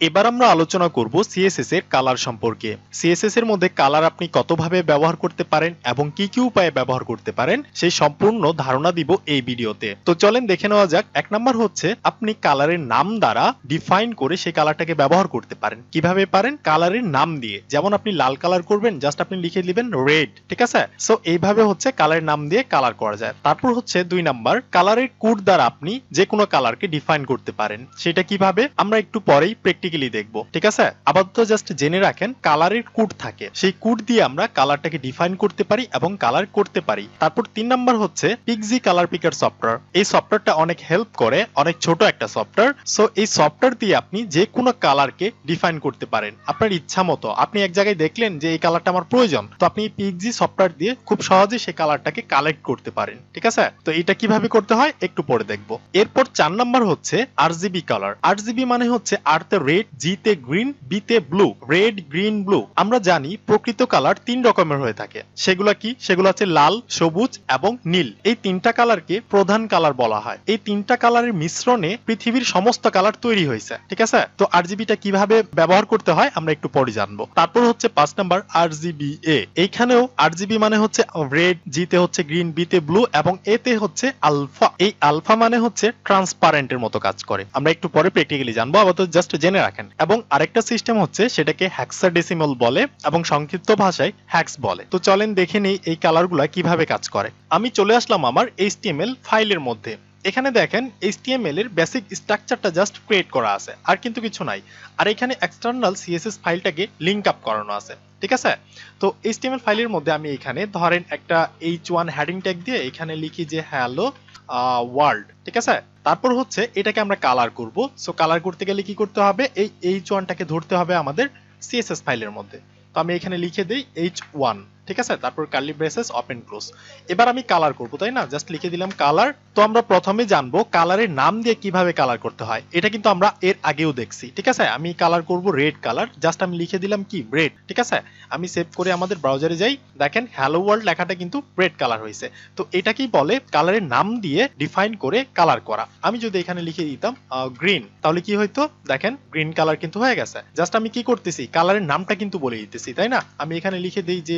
এবার আমরা আলোচনা করব সিএসএস এর কালার সম্পর্কে। সিএসএস এর মধ্যে কালার আপনি কতভাবে ব্যবহার করতে পারেন এবং কি কি উপায়ে ব্যবহার করতে পারেন সেই সম্পূর্ণ ধারণা দিব এই ভিডিওতে। তো চলেন দেখে নেওয়া যাক। এক নাম্বার হচ্ছে আপনি কালারের নাম দ্বারা ডিফাইন করে সেই কালারটাকে ব্যবহার করতে পারেন। কিভাবে পারেন? কালারের নাম দিয়ে। যেমন আপনি লাল কালার করবেন, জাস্ট আপনি লিখে দিবেন রেড, ঠিক আছে? সো এইভাবে হচ্ছে কালারের নাম দিয়ে কালার করা যায়। তারপর হচ্ছে 2 নাম্বার, কালারের কোড দ্বারা আপনি যে কোনো কালারকে ডিফাইন করতে পারেন। সেটা কিভাবে আমরা একটু পরেই প্র্যাকটিক্যালি দেখব, ঠিক আছে? আপাতত জাস্ট জেনে রাখেন কালারের কোড থাকে, সেই কোড দিয়ে আমরা কালারটাকে ডিফাইন করতে পারি এবং কালার করতে পারি। তারপর 3 নাম্বার হচ্ছে পিক্সি কালার পিকার সফটওয়্যার। এই সফটওয়্যারটা অনেক হেল্প করে, অনেক ছোট একটা সফটওয়্যার। সো এই সফটওয়্যার দিয়ে আপনি যে কোনো কালারকে ডিফাইন করতে পারেন আপনার ইচ্ছা মতো। আপনি এক জায়গায় দেখলেন যে এই কালারটা আমার প্রয়োজন, তো আপনি পিক্সি সফটওয়্যার দিয়ে খুব সহজে সেই কালারটাকে কালেক্ট করতে পারেন, ঠিক আছে? তো এটা কিভাবে করতে হয় একটু পরে দেখব। এরপর 4 নাম্বার হচ্ছে আরজিবি কালার। আরজিবি মানে হচ্ছে আর তে রেড, জি তে গ্রিন, বি তে ব্লু। Red, green, blue. আমরা জানি প্রকৃত কালার 3 রকমের হয়ে থাকে। সেগুলো কি? সেগুলো হচ্ছে লাল, সবুজ এবং নীল। এই 3টা কালারকে প্রধান কালার বলা হয়। এই 3টা কালারের মিশ্রণে পৃথিবীর সমস্ত কালার তৈরি হয়েছে, ঠিক আছে? তো আরজিবিটা কিভাবে ব্যবহার করতে হয় আমরা একটু পরে জানবো। তারপর হচ্ছে 5 নাম্বার আরজিবি এ। এইখানেও আরজিবি মানে হচ্ছে রেড, জি তে হচ্ছে গ্রিন, বি তে ব্লু এবং এ তে হচ্ছে আলফা। এই আলফা মানে হচ্ছে ট্রান্সপারেন্টের মতো কাজ করে। আমরা একটু পরে প্র্যাকটিক্যালি জানবো, আপাতত জাস্ট জেনে রাখেন। এবং আরেকটা সিস্টেম হচ্ছে সেটাকে হেক্সাডেসিমাল বলে এবং সংক্ষিপ্ত ভাষায় হ্যাক্স বলে। তো চলেন দেখে নেই এই কালারগুলা কিভাবে কাজ করে। আমি চলে আসলাম আমার এইচটিএমএল ফাইলের মধ্যে। এখানে দেখেন এইচটিএমএল এর বেসিক স্ট্রাকচারটা জাস্ট ক্রিয়েট করা আছে, আর কিন্তু কিছু নাই। আর এখানে এক্সটার্নাল সিএসএস ফাইলটাকে লিংক আপ করানো আছে, ঠিক আছে? তো এইচটিএমএল ফাইলের মধ্যে আমি এখানে ধরেন একটা h1 হেডিং ট্যাগ দিয়ে এখানে লিখি যে হ্যালো ওয়ার্ল্ড, ঠিক আছে? তারপর হচ্ছে এটাকে আমরা কালার করব। সো কালার করতে গেলে কি করতে হবে? এই h1 টাকে ধরতে হবে আমাদের সিএসএস ফাইলের মধ্যে। তো আমি এখানে লিখে দেই h1, ঠিক আছে? তারপর কার্লি ব্রেসেস ওপেন ক্লোজ। এবার আমি কালার করব, তাই না? জাস্ট লিখে দিলাম কালার। তো আমরা প্রথমে জানবো কালারের নাম দিয়ে কিভাবে কালার করতে হয়। এটা কিন্তু আমরা এর আগেও দেখছি, ঠিক আছে? আমি কালার করব রেড কালার, জাস্ট আমি লিখে দিলাম কি রেড, ঠিক আছে? আমি সেভ করে আমাদের ব্রাউজারে যাই, দেখেন হ্যালো ওয়ার্ল্ড লেখাটা কিন্তু রেড কালার হয়েছে। তো এটা কি বলে? কালারের নাম দিয়ে ডিফাইন করে কালার করা। আমি যদি এখানে লিখে দিতাম গ্রিন, তাহলে কি হইতো? দেখেন গ্রিন কালার কিন্তু হয়ে গেছে। জাস্ট আমি কি করতেছি? কালারের নামটা কিন্তু বলে দিতেছি, তাই না? আমি এখানে লিখে দিই যে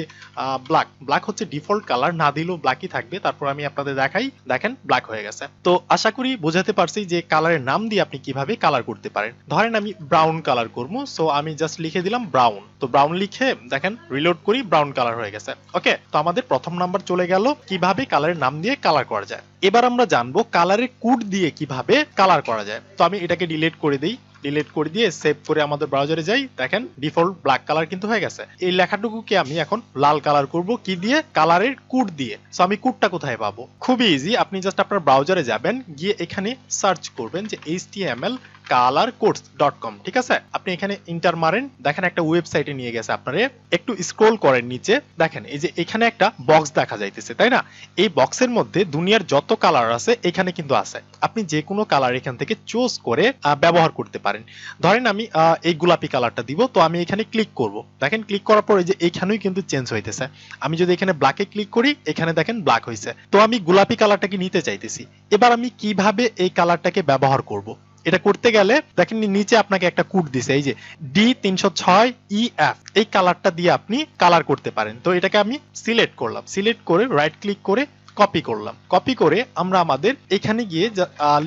ব্ল্যাক। ব্ল্যাক হচ্ছে ডিফল্ট কালার, না দিলেও ব্ল্যাকই থাকবে। তারপর আমি আপনাদের দেখাই, দেখেন ব্ল্যাক হয়ে গেছে। তো আশা করি বোঝাতে পারছি যে কালারের নাম দিয়ে আপনি কিভাবে কালার করতে পারেন। ধরেন আমি ব্রাউন কালার করব, সো আমি জাস্ট লিখে দিলাম ব্রাউন। তো ব্রাউন লিখে দেখেন রিলোড করি, ব্রাউন কালার হয়ে গেছে। ওকে, তো আমাদের প্রথম নাম্বার চলে গেল কিভাবে কালারের নাম দিয়ে কালার করা যায়। এবার আমরা জানবো কালারের কোড দিয়ে কিভাবে কালার করা যায়। তো আমি এটাকে ডিলিট করে দিই, ডিলিট করে দিয়ে সেভ করে আমাদের ব্রাউজারে যাই, দেখেন ডিফল্ট ব্ল্যাক কালার কিন্তু হয়ে গেছে। এই লেখাটুকুকে আমি এখন লাল কালার করব, কি দিয়ে? কালারের কোড দিয়ে। সো আমি কোডটা কোথায় পাবো? খুবই ইজি, আপনি জাস্ট আপনার ব্রাউজারে যাবেন, গিয়ে এখানে সার্চ করবেন যে htmlcolorcodes.com, ঠিক আছে? আপনি এখানে ইন্টার মারেন, দেখেন একটা ওয়েবসাইটে নিয়ে গেছে আপনারে। একটু স্ক্রল করেন নিচে, দেখেন এই যে এখানে একটা বক্স দেখা যাইতেছে, তাই না? এই বক্সের মধ্যে দুনিয়ার যত কালার আছে এখানে কিন্তু আছে। আপনি যে কোনো কালার এখান থেকে চুজ করে ব্যবহার করতে পারেন। ধরেন আমি এই গোলাপি কালারটা দিব, তো আমি এখানে ক্লিক করব। দেখেন ক্লিক করার পরে যে এখানেই কিন্তু চেঞ্জ হইতেছে। আমি যদি এখানে ব্ল্যাকে ক্লিক করি, এখানে দেখেন ব্ল্যাক হয়েছে। তো আমি গোলাপি কালারটাকে নিতে চাইতেছি। এবার আমি কিভাবে এই কালারটাকে ব্যবহার করব? এটা করতে গেলে দেখেন নিচে আপনাকে একটা কোড দিছে, এই যে D306EF। এই কালারটা দিয়ে আপনি কালার করতে পারেন। তো এটাকে আমি সিলেক্ট করলাম, সিলেক্ট করে রাইট ক্লিক করে কপি করলাম। কপি করে আমরা আমাদের এখানে গিয়ে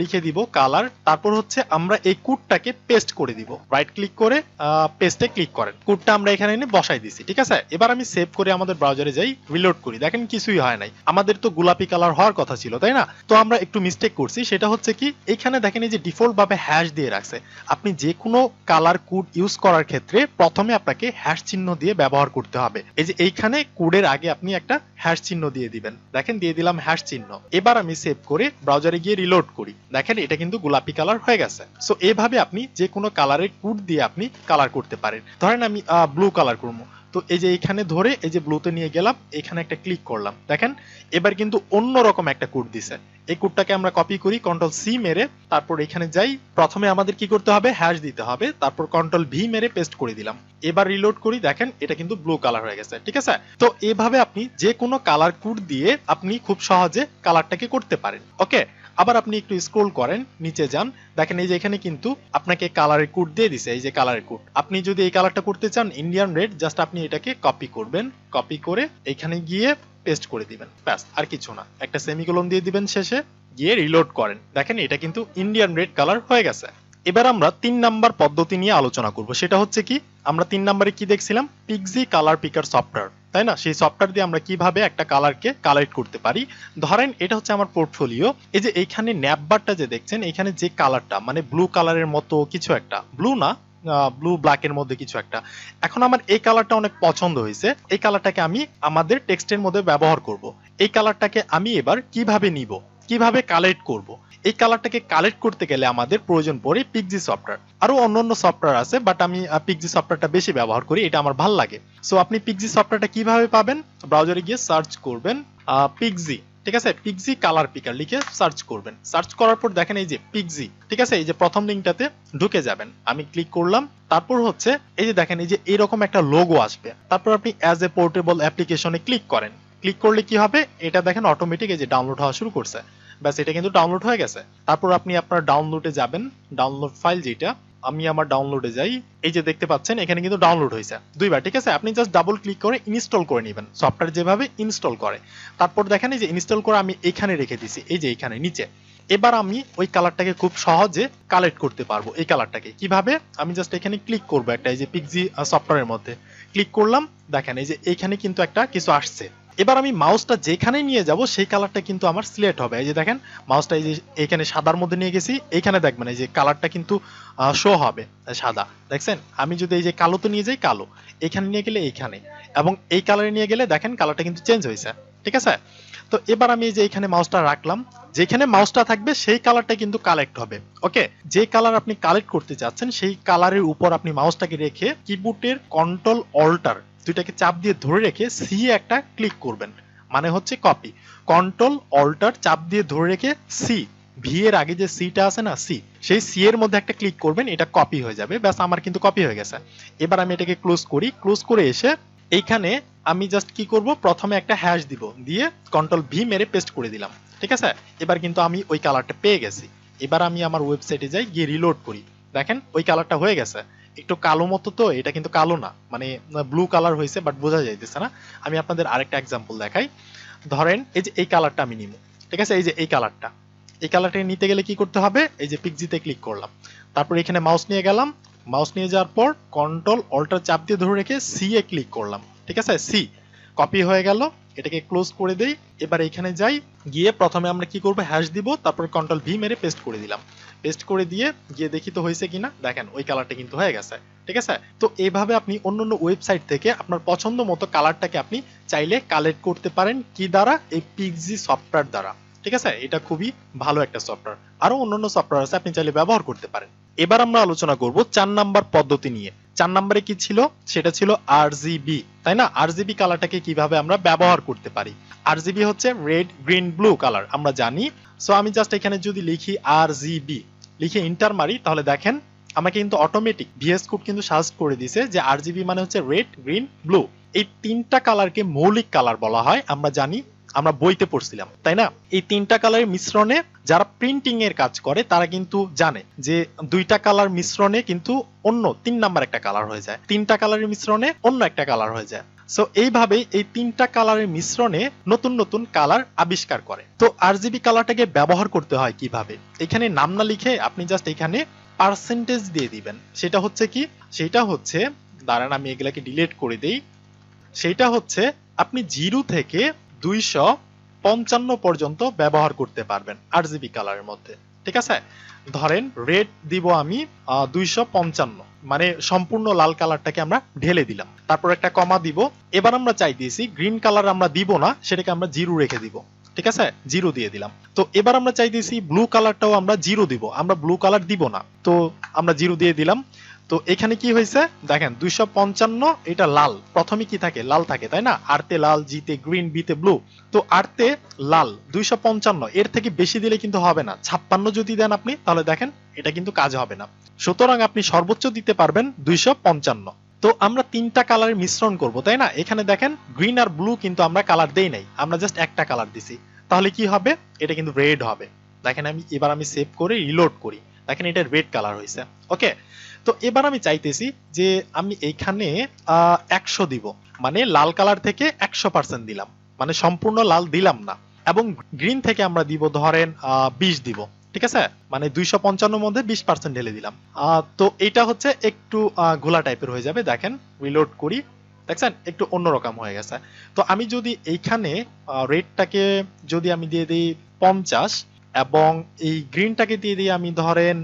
লিখে দিব কালার। তারপর হচ্ছে আমরা এই কোডটাকে পেস্ট করে দিব। রাইট ক্লিক করে পেস্টে ক্লিক করেন। কোডটা আমরা এখানে এনে বসাই দিছি, ঠিক আছে? এবার আমি সেভ করে আমাদের ব্রাউজারে যাই, রিলোড করি, দেখেন কিছুই হয় নাই। আমাদের তো গোলাপি কালার হওয়ার কথা ছিল, তাই না? তো আমরা একটু মিস্টেক করছি। সেটা হচ্ছে কি, এখানে দেখেন এই যে ডিফল্ট ভাবে হ্যাশ দিয়ে রাখছে। আপনি যে কোনো কালার কোড ইউজ করার ক্ষেত্রে প্রথমে আপনাকে হ্যাশ চিহ্ন দিয়ে ব্যবহার করতে হবে। এই যে এইখানে কোডের আগে আপনি একটা হ্যাশ চিহ্ন দিয়ে দিবেন, দেখেন দিয়ে দিলাম হ্যাশ চিহ্ন। এবার আমি সেভ করে ব্রাউজারে গিয়ে রিলোড করি, দেখেন এটা কিন্তু গোলাপি কালার হয়ে গেছে। সো এইভাবে আপনি যে কোনো কালারের কোড দিয়ে আপনি কালার করতে পারেন। ধরেন আমি ব্লু কালার করবো, তো এই যে এখানে ধরে এই যে ব্লুতে নিয়ে গেলাম, এখানে একটা ক্লিক করলাম, দেখেন এবার কিন্তু অন্যরকম একটা কোড দিছে। এই কোডটাকে আমরা কপি করি, কন্ট্রোল সি মেরে তারপর এখানে যাই। প্রথমে আমাদের কি করতে হবে? হ্যাশ দিতে হবে, তারপর কন্ট্রোল ভি মেরে পেস্ট করে দিলাম। এবার রিলোড করি, দেখেন এটা কিন্তু ব্লু কালার হয়ে গেছে, ঠিক আছে? তো এভাবে আপনি যে কোনো কালার কোড দিয়ে আপনি খুব সহজে কালারটাকে করতে পারেন। ওকে, আবার আপনি একটু স্ক্রল করেন, নিচে যান, দেখেন এই যে এখানে কিন্তু আপনাকে কালারের কোড দিয়ে দিছে, এই যে কালারের কোড। আপনি যদি এই কালারটা করতে চান ইন্ডিয়ান রেড, জাস্ট আপনি এটাকে কপি করবেন, কপি করে এখানে গিয়ে পেস্ট করে দিবেন, ব্যাস আর কিছু না। একটা সেমিকোলন দিয়ে দিবেন শেষে, গিয়ে রিলোড করেন, দেখেন এটা কিন্তু ইন্ডিয়ান রেড কালার হয়ে গেছে। এবার আমরা 3 নাম্বার পদ্ধতি নিয়ে আলোচনা করব, সেটা হচ্ছে কি, আমরা 3 নাম্বারে কি দেখছিলাম, পিক্সি কালার পিকার সফটওয়্যার, তাই না? সেই সফটওয়্যার দিয়ে আমরা কিভাবে একটা কালারকে কালেক্ট করতে পারি। ধরেন এটা হচ্ছে আমার পোর্টফোলিও, এই যে এইখানে ন্যাপবারটা যে দেখছেন, এখানে যে কালারটা মানে ব্লু কালারের মতো কিছু একটা, ব্লু না, ব্লু ব্ল্যাকের মধ্যে কিছু একটা। এখন আমার এই কালারটা অনেক পছন্দ হয়েছে, এই কালারটাকে আমি আমাদের টেক্সটের মধ্যে ব্যবহার করব। এই কালারটাকে আমি এবার কিভাবে নিব, কিভাবে কালেক্ট করব। এই কালারটাকে কালেক্ট করতে গেলে আমাদের প্রয়োজন পড়ে পিক্সি সফটওয়্যার। আরো অন্যান্য সফটওয়্যার আছে, বাট আমি পিক্সি সফটওয়্যারটা বেশি ব্যবহার করি, এটা আমার ভালো লাগে। সো আপনি পিক্সি সফটওয়্যারটা কিভাবে পাবেন, ব্রাউজারে গিয়ে সার্চ করবেন পিক্সি, ঠিক আছে, পিক্সি কালার পিকার লিখে সার্চ করবেন। সার্চ করার পর দেখেন এই যে পিক্সি, ঠিক আছে, এই যে প্রথম লিঙ্কটাতে ঢুকে যাবেন, আমি ক্লিক করলাম। তারপর হচ্ছে এই যে দেখেন এই যে এরকম একটা লোগো আসবে, তারপর আপনি অ্যাজ এ পোর্টেবল অ্যাপ্লিকেশনে ক্লিক করেন। ক্লিক করলে কি হবে, এটা দেখেন অটোমেটিক এই যে ডাউনলোড হওয়া শুরু করছে, ব্যাস এটা কিন্তু ডাউনলোড হয়ে গেছে। তারপর আপনি আপনার ডাউনলোডে যাবেন, ডাউনলোড ফাইল যেটা, আমি আমার ডাউনলোডে যাই, এই যে দেখতে পাচ্ছেন এখানে কিন্তু ডাউনলোড হয়েছে দুইবার, ঠিক আছে। আপনি জাস্ট ডাবল ক্লিক করে ইনস্টল করে নেবেন, সফটওয়্যার যেভাবে ইনস্টল করে। তারপর দেখেন এই যে ইনস্টল করে আমি এখানে রেখে দিছি, এই যে এখানে নিচে। এবার আমি ওই কালারটাকে খুব সহজে কালেক্ট করতে পারবো। এই কালারটাকে কিভাবে, আমি জাস্ট এখানে ক্লিক করবো একটা, এই যে পিক্সি সফটওয়্যারের মধ্যে ক্লিক করলাম, দেখেন এই যে এখানে কিন্তু একটা কিছু আসছে। এবার আমি মাউসটা যেখানে নিয়ে যাব সেই কালারটা কিন্তু আমার সিলেক্ট হবে। এই যে দেখেন মাউসটা এই যে এখানে সাদার মধ্যে নিয়ে গেছি, এইখানে দেখবেন এই যে কালারটা কিন্তু শো হবে সাদা, দেখছেন। আমি যদি এই যে কালোতে নিয়ে যাই, কালো, এখানে নিয়ে গেলে এইখানে, এবং এই কালারে নিয়ে গেলে দেখেন কালারটা কিন্তু চেঞ্জ হয়েছে, ঠিক আছে। তো এবার আমি এই যে এখানে মাউসটা রাখলাম, যেখানে মাউসটা থাকবে সেই কালারটা কিন্তু কালেক্ট হবে। ওকে, যে কালার আপনি কালেক্ট করতে যাচ্ছেন সেই কালারের উপর আপনি মাউসটাকে রেখে কিবোর্ডের কন্ট্রোল অল্টার দুইটাকে চাপ দিয়ে ধরে রেখে সি একটা ক্লিক করবেন, মানে হচ্ছে কপি। কন্ট্রোল অল্টার চাপ দিয়ে ধরে রেখে সি, ভি এর আগে যে সিটা আছে না, সি, সেই সি এর মধ্যে একটা ক্লিক করবেন, এটা কপি হয়ে যাবে। ব্যাস আমার কিন্তু কপি হয়ে গেছে। এবার আমি এটাকে ক্লোজ করি, ক্লোজ করে এসে এইখানে আমি জাস্ট কি করব, প্রথমে একটা হ্যাশ দিব, দিয়ে কন্ট্রোল ভি মেরে পেস্ট করে দিলাম, ঠিক আছে। এবার কিন্তু আমি ওই কালারটা পেয়ে গেছি। এবার আমি আমার ওয়েবসাইটে যাই, গিয়ে রিলোড করি, দেখেন ওই কালারটা হয়ে গেছে। একটু কালো মতো তো, এটা কিন্তু কালো না, মানে ব্লু কালার হয়েছে, বাট বোঝা যাইতেছে না। আমি আপনাদের আরেকটা এক্সাম্পল দেখাই। ধরেন এই যে এই কালারটা আমি নিব, ঠিক আছে, এই যে এই কালারটা, এই কালারটা নিতে গেলে কি করতে হবে, এই যে পিক্সিতে ক্লিক করলাম, তারপর এখানে মাউস নিয়ে গেলাম, মাউস নিয়ে যাওয়ার পর কন্ট্রোল অল্টার চাপ দিয়ে ধরে রেখে সি এ ক্লিক করলাম, ঠিক আছে, সি, কপি হয়ে গেল। এটাকে ক্লোজ করে দেই। এবার এখানে যাই, গিয়ে প্রথমে আমরা কি করব, হ্যাশ দিব, তারপর কন্ট্রোল ভি মেরে পেস্ট করে দিলাম। পেস্ট করে দিয়ে গিয়ে দেখি তো হয়েছে কিনা, দেখেন ওই কালারটা কিন্তু হয়ে গেছে, ঠিক আছে। তো এইভাবে আপনি অন্যান্য ওয়েবসাইট থেকে আপনার পছন্দ মতো কালারটাকে আপনি চাইলে কালেক্ট করতে পারেন, কি দ্বারা, এই পিক্সি সফটওয়্যার দ্বারা, ঠিক আছে। এটা খুবই ভালো একটা সফটওয়্যার। আরো অন্যান্য সফটওয়্যার আছে, আপনি চাইলে ব্যবহার করতে পারেন। এবার আমরা আলোচনা করব 4 নাম্বার পদ্ধতি নিয়ে। 4 নম্বরে কি ছিল, সেটা ছিল আরজিবি, তাই না। আরজিবি কালারটাকে কিভাবে আমরা ব্যবহার করতে পারি। আরজিবি হচ্ছে রেড গ্রিন ব্লু কালার, আমরা জানি। সো আমি জাস্ট এখানে যদি লিখি আরজিবি, লিখে ইন্টার মারি, তাহলে দেখেন আমাকে কিন্তু অটোমেটিক ভিএস কোড কিন্তু সাজেস্ট করে দিয়েছে যে আরজিবি মানে হচ্ছে রেড গ্রিন ব্লু। এই তিনটা কালারকে মৌলিক কালার বলা হয়, আমরা জানি, আমরা বইতে পড়ছিলাম, তাই না। এই তিনটা কালারের মিশ্রণে যারা প্রিন্টিং এর কাজ করে তারা কিন্তু জানে যে দুইটা কালার মিশ্রণে কিন্তু অন্য 3 নাম্বার একটা কালার হয়ে যায়, তিনটা কালারের মিশ্রণে অন্য একটা কালার হয়ে যায়। সো এইভাবে এই তিনটা কালারের মিশ্রণে নতুন নতুন কালার আবিষ্কার করে। তো আরজিবি কালারটাকে ব্যবহার করতে হয় কিভাবে, এখানে নাম না লিখে আপনি জাস্ট এখানে পার্সেন্টেজ দিয়ে দিবেন। সেটা হচ্ছে কি, সেটা হচ্ছে, দাঁড়ান আমি এগুলাকে ডিলিট করে দেই। সেটা হচ্ছে আপনি 0 থেকে 255 পর্যন্ত ব্যবহার করতে পারবেন আরজিবি কালারের মধ্যে, ঠিক আছে। ধরেন রেড দিব আমি 255, মানে সম্পূর্ণ লাল কালারটাকে আমরা ঢেলে দিলাম, তারপর একটা কমা দিব। এবার আমরা চাই দিয়েছি গ্রিন কালার আমরা দিব না, সেটাকে আমরা 0 রেখে দিব, ঠিক আছে, 0 দিয়ে দিলাম। তো এবার আমরা চাই দিয়েছি ব্লু কালারটাও আমরা 0 দিব, আমরা ব্লু কালার দিব না, তো আমরা 0 দিয়ে দিলাম। তো এখানে কি হয়েছে দেখেন 255, এটা লাল, প্রথমে কি থাকে, লাল থাকে, তাই না। আরতে লাল, জিতে গ্রিন, বিতে ব্লু। তো আরতে লাল 255, এর থেকে বেশি দিলে কিন্তু হবে না। 56 যদি দেন আপনি, তাহলে দেখেন এটা কিন্তু কাজ হবে না। সুতরাং আপনি সর্বোচ্চ দিতে পারবেন 255। তো আমরা তিনটা কালারের মিশ্রণ করব, তাই না। এখানে দেখেন গ্রিন আর ব্লু কিন্তু আমরা কালার দেই নাই, আমরা জাস্ট একটা কালার দিছি, তাহলে কি হবে, এটা কিন্তু রেড হবে, দেখেন এবার আমি সেভ করে রিলোড করি, দেখেন এটা রেড কালার হয়েছে। ওকে, তো এবার আমি চাইতেছি যে আমি এইখানে 100 দিব, মানে লাল কালার থেকে 100% দিলাম, মানে সম্পূর্ণ লাল দিলাম না। এবং গ্রিন থেকে আমরা দিব ধরেন 20 দিব, ঠিক আছে, মানে 255 মধ্যে 20% ঢেলে দিলাম। তো এটা হচ্ছে একটু ঘোলা টাইপের হয়ে যাবে। দেখেন রিলোড করি, দেখছেন একটু অন্যরকম হয়ে গেছে। তো আমি যদি এইখানে রেডটাকে যদি আমি দিয়ে দিই 50 এবং এই গ্রিনটাকে দিয়ে দিই আমি ধরেন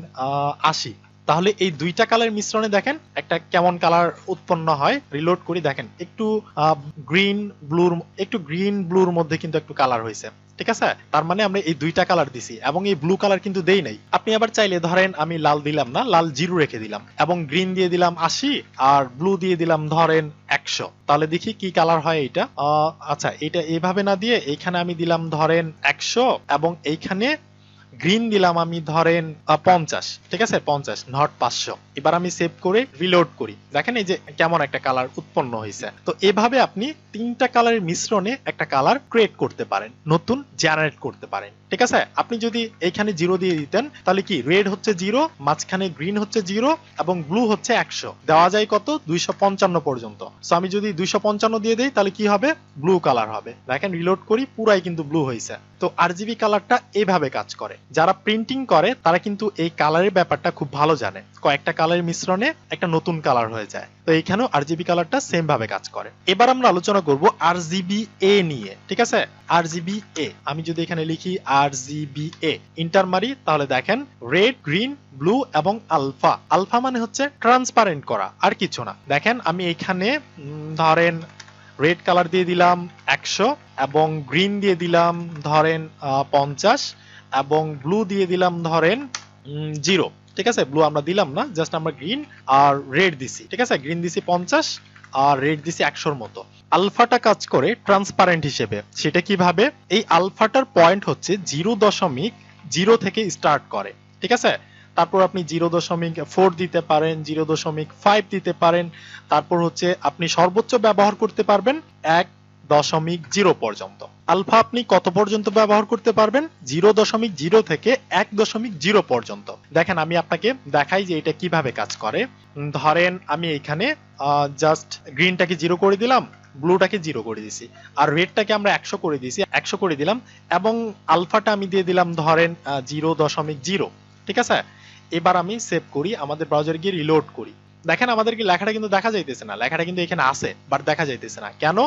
80, তাহলে এই দুইটা কালার মিশ্রণে দেখেন একটা কেমন কালার উৎপন্ন হয়। রিলোড করি, দেখেন একটু গ্রিন ব্লুর মধ্যে কিন্তু একটু কালার হয়েছে, ঠিক আছে। তার মানে আমরা এই দুইটা কালার দিছি এবং এই ব্লু কালার কিন্তু দেই নাই। আপনি আবার চাইলে ধরেন আমি লাল দিলাম না, লাল 0 রেখে দিলাম এবং গ্রিন দিয়ে দিলাম 80 আর ব্লু দিয়ে দিলাম ধরেন 100, তাহলে দেখি কি কালার হয় এটা। আচ্ছা, এটা এইভাবে না দিয়ে এইখানে আমি দিলাম ধরেন 100 এবং এইখানে গ্রিন দিলাম আমি ধরেন 50, ঠিক আছে, 50 নট 500। এবার আমি সেভ করে রিলোড করি, দেখেন এই যে কেমন একটা কালার উৎপন্ন হয়েছে। তো এভাবে আপনি তিনটা কালারের মিশ্রণে একটা কালার ক্রিয়েট করতে পারেন, নতুন জেনারেট করতে পারেন, ঠিক আছে। আপনি যদি এইখানে 0 দিয়ে দিতেন তাহলে কি রেড হচ্ছে 0, মাঝখানে গ্রিন হচ্ছে 0 এবং ব্লু হচ্ছে 100, দেওয়া যায় কত 255 পর্যন্ত। সো আমি যদি 255 দিয়ে দেই তাহলে কি হবে, ব্লু কালার হবে। দেখেন রিলোড করি, পুরাই কিন্তু ব্লু হয়েছে। তো আরজিবি কালারটা এইভাবে কাজ করে। যারা প্রিন্টিং করে তারা কিন্তু এই কালারের ব্যাপারটা খুব ভালো জানে, কয়েকটা কালারের মিশ্রণে একটা নতুন কালার হয়ে যায়। তো এইখানেও আরজিবি কালারটা সেম ভাবে কাজ করে। এবার আমরা আলোচনা করব আরজিবি এ নিয়ে, ঠিক আছে। আরজিবি এ আমি যদি এখানে লিখি আরজিবি এ ইন্টার মারি, তাহলে দেখেন রেড, গ্রিন, ব্লু এবং আলফা। আলফা মানে হচ্ছে ট্রান্সপারেন্ট করা, আর কিছু না। দেখেন আমি এখানে ধরেন রেড কালার দিয়ে দিলাম 100 এবং গ্রিন দিয়ে দিলাম ধরেন 50 এবং ব্লু দিয়ে দিলাম ধরেন 0, ঠিক আছে। ব্লু আমরা দিলাম না, জাস্ট আমরা গ্রিন আর রেড দিছি, ঠিক আছে। গ্রিন দিছি 50 আর রেড দিছি 100 এর মতো। আলফাটা কাজ করে ট্রান্সপারেন্ট হিসেবে। সেটা কিভাবে, এই আলফাটার পয়েন্ট হচ্ছে 0.0 থেকে স্টার্ট করে, ঠিক আছে। তারপর আপনি 0.4 দিতে পারেন, 0.5 দিতে পারেন। তারপর হচ্ছে আপনি সর্বোচ্চ ব্যবহার করতে পারবেন 1.0 পর্যন্ত। আলফা আপনি কত পর্যন্ত ব্যবহার করতে পারবেন, 0.0 থেকে 1.0 পর্যন্ত। দেখেন আমি আপনাকে দেখাই যে এটা কিভাবে কাজ করে। ধরেন আমি এখানে জাস্ট গ্রিনটাকে 0 করে দিলাম, ব্লুটাকে 0 করে দিছি আর রেডটাকে আমরা 100 করে দিয়েছি, 100 করে দিলাম এবং আলফাটা আমি দিয়ে দিলাম ধরেন 0.0, ঠিক আছে। এবার আমি সেভ করি, আমাদের ব্রাউজারে গিয়ে রিলোড করি। দেখেন আমাদেরকে লেখাটা কিন্তু দেখা যাইতেছে না, লেখাটা কিন্তু এখানে আছে বাট দেখা যাইতেছে না। কেন,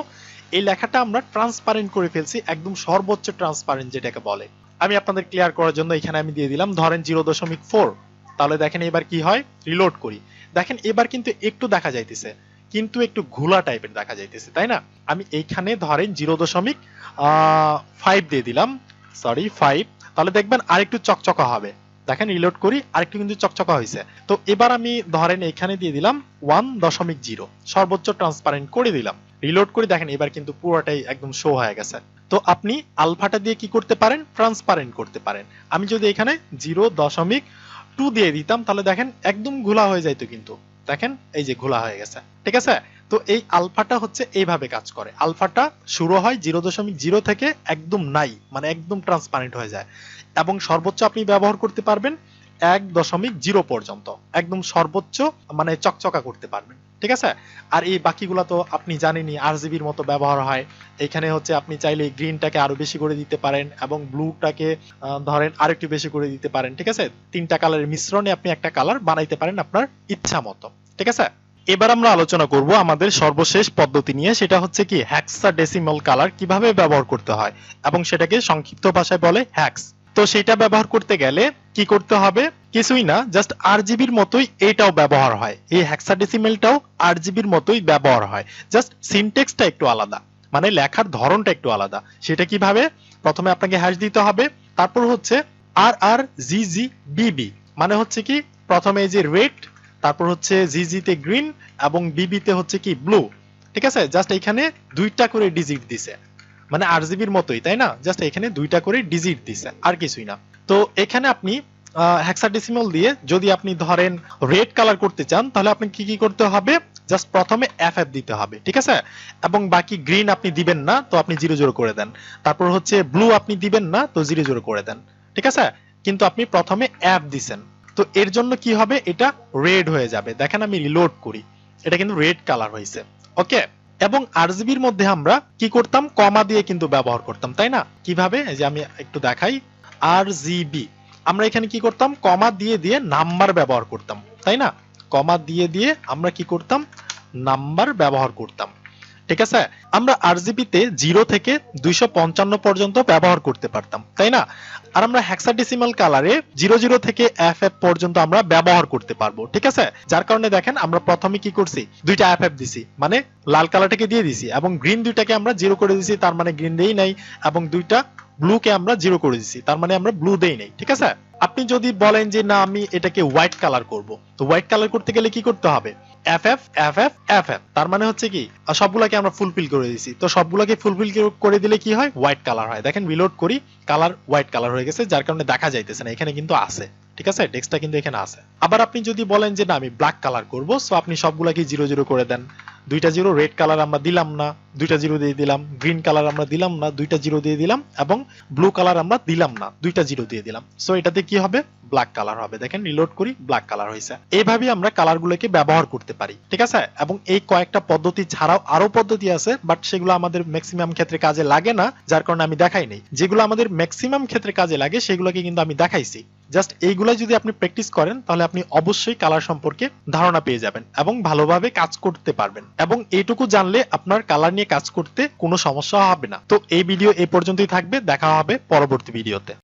এই লেখাটা আমরা ট্রান্সপারেন্ট করে ফেলছি, একদম সর্বোচ্চ ট্রান্সপারেন্ট যেটাকে বলে। আমি আপনাদের ক্লিয়ার করার জন্য এখানে আমি দিয়ে দিলাম ধরেন 0.4, তাহলে দেখেন এবার কি হয়, রিলোড করি। দেখেন এবার কিন্তু একটু দেখা যাইতেছে, কিন্তু একটু ঘোলা টাইপের দেখা যাইতেছে, তাই না। আমি এইখানে ধরেন 0.5 দিয়ে দিলাম, সরি 5, তাহলে দেখবেন আরেকটু চকচকা হবে। দেখেন রিলোড করি, আরেকটু কিন্তু চকচকা হয়েছে। তো এবার আমি ধরেন এখানে দিয়ে দিলাম 1.0, সর্বোচ্চ ট্রান্সপারেন্ট করে দিলাম। রিলোড করে দেখেন এবার কিন্তু পুরোটাই একদম শো হয়ে গেছে। তো আপনি আলফাটা দিয়ে কি করতে পারেন, ট্রান্সপারেন্ট করতে পারেন। আমি যদি এখানে 0.2 দিয়ে দিতাম তাহলে দেখেন একদম ঘোলা হয়ে যাইতো, কিন্তু দেখেন এই যে ঘোলা হয়ে গেছে, ঠিক আছে। তো এই আলফাটা হচ্ছে এইভাবে কাজ করে। আলফাটা শুরু হয় 0.0 থেকে একদম নাই, মানে একদম ট্রান্সপারেন্ট হয়ে যায় এবং সর্বোচ্চ আপনি ব্যবহার করতে পারবেন 1.0 পর্যন্ত, একদম সর্বোচ্চ মানে চকচকা করতে পারবেন, ঠিক আছে। আর এই বাকিগুলো তো আপনি জানেনই আরজিবির মতো ব্যবহার হয়। এখানে হচ্ছে আপনি চাইলে গ্রিনটাকে আরো বেশি করে দিতে পারেন এবং ব্লুটাকে ধরেন আরেকটু বেশি করে দিতে পারেন, ঠিক আছে। তিনটা কালারের মিশ্রণে আপনি একটা কালার বানাইতে পারেন আপনার ইচ্ছা মতো, ঠিক আছে। এবার আমরা আলোচনা করব আমাদের সর্বশেষ পদ্ধতি নিয়ে, সেটা হচ্ছে কি হেক্সাডেসিমাল কালার কিভাবে ব্যবহার করতে হয় এবং সেটাকে সংক্ষিপ্ত ভাষায় বলে হ্যাক্স। তো সেটা ব্যবহার করতে গেলে কি করতে হবে, কিছুই না, জাস্ট আরজিবির মতোই এটাও ব্যবহার হয়। এই হেক্সাডেসিমালটাও আরজিবির মতোই ব্যবহার হয়, জাস্ট সিনট্যাক্সটা একটু আলাদা, মানে লেখার ধরনটা একটু আলাদা। সেটা কিভাবে, প্রথমে আপনাকে হ্যাশ দিতে হবে, তারপর হচ্ছে আর আর জি জি বিবি, মানে হচ্ছে কি প্রথমে এই যে রেড, তারপর হচ্ছে জিজি তে গ্রিন এবং বিবি তে হচ্ছে কি ব্লু, ঠিক আছে। জাস্ট এখানে দুইটা করে ডিজিট দিছে, মানে আরজিবির মতোই, তাই না। জাস্ট এখানে দুইটা করে ডিজিট দিছে, আর কিছুই না। তো এখানে আপনি হেক্সাডেসিমাল দিয়ে যদি আপনি ধরেন রেড কালার করতে চান তাহলে আপনি কি কি করতে হবে, জাস্ট প্রথমে এফএফ দিতে হবে, ঠিক আছে। এবং বাকি গ্রিন আপনি দিবেন না, তো আপনি 0.0 করে দেন। তারপর হচ্ছে ব্লু আপনি দিবেন না, তো 0.0 করে দেন। ঠিক আছে, কিন্তু আপনি প্রথমে অ্যাপ দিছেন, তো এর জন্য কি হবে, এটা রেড হয়ে যাবে। দেখেন আমি রিলোড করি, এটা কিন্তু রেড কালার হয়েছে। ওকে, এবং আরজিবির মধ্যে আমরা কি করতাম, কমা দিয়ে কিন্তু ব্যবহার করতাম, তাই না? কিভাবে, এই যে আমি একটু দেখাই, আরজিবি আমরা এখানে কি করতাম, কমা দিয়ে দিয়ে নাম্বার ব্যবহার করতাম, তাই না? কমা দিয়ে দিয়ে আমরা কি করতাম, নাম্বার ব্যবহার করতাম। ঠিক আছে, আমরা আরজিবিতে 0 থেকে 255 পর্যন্ত ব্যবহার করতে পারতাম, তাই না? আর আমরা হেক্সাডেসিমাল কালারে 00 থেকে এফএফ পর্যন্ত আমরা ব্যবহার করতে পারবো। ঠিক আছে, যার কারণে দেখেন আমরা প্রথমে কি করছি, দুইটা এফএফ দিছি, মানে লাল কালারটাকে দিয়ে দিছি, এবং গ্রিন দুইটাকে আমরা 0 করে দিছি, তার মানে গ্রিন দেই নাই, এবং দুইটা ব্লুকে আমরা 0 করে দিছি, তার মানে আমরা ব্লু দেই নাই। ঠিক আছে, আপনি যদি বলেন যে না আমি এটাকে হোয়াইট কালার করব, তো হোয়াইট কালার করতে গেলে কি করতে হবে, এফএফ এফএফ এফএফ, তার মানে হচ্ছে কি সবগুলাকে আমরা ফুলফিল করে দিয়েছি, তো সবগুলাকে ফুলফিল করে দিলে কি হয়, হোয়াইট কালার হয়। দেখেন রিলোড করি, কালার হোয়াইট কালার হয়ে গেছে, যার কারণে দেখা যাইতেছে না, এখানে কিন্তু আছে। ঠিক আছে, টেক্সটটা কিন্তু এখানে আছে। আবার আপনি যদি বলেন যে না আমি ব্ল্যাক কালার করব, সো আপনি সবগুলাকে 00 করে দেন, দুইটা 0, রেড কালার আমরা দিলাম না, দুইটা 0 দিয়ে দিলাম, গ্রিন কালার আমরা দিলাম না, দুইটা 0 দিয়ে দিলাম, এবং ব্লু কালার আমরা দিলাম না, দুইটা 0 দিয়ে দিলাম, সো এটাতে কি হবে, ব্ল্যাক কালার হবে। দেখেন রিলোড করি, ব্ল্যাক কালার হয়েছে। এইভাবে আমরা কালারগুলোকে ব্যবহার করতে পারি। ঠিক আছে, এবং এই কয়েকটা পদ্ধতি ছাড়াও আরো পদ্ধতি আছে, বাট সেগুলো আমাদের ম্যাক্সিমাম ক্ষেত্রে কাজে লাগে না, যার কারণে আমি দেখাই নাই। যেগুলো আমাদের ম্যাক্সিমাম ক্ষেত্রে কাজে লাগে সেগুলোকে কিন্তু আমি দেখাইছি। জাস্ট এইগুলা যদি আপনি প্র্যাকটিস করেন, তাহলে আপনি অবশ্যই কালার সম্পর্কে ধারণা পেয়ে যাবেন এবং ভালোভাবে কাজ করতে পারবেন, এবং এইটুকু জানলে আপনার কালার নিয়ে কাজ করতে কোনো সমস্যা হবে না। তো এই ভিডিও এই পর্যন্তই থাকবে, দেখা হবে পরবর্তী ভিডিওতে।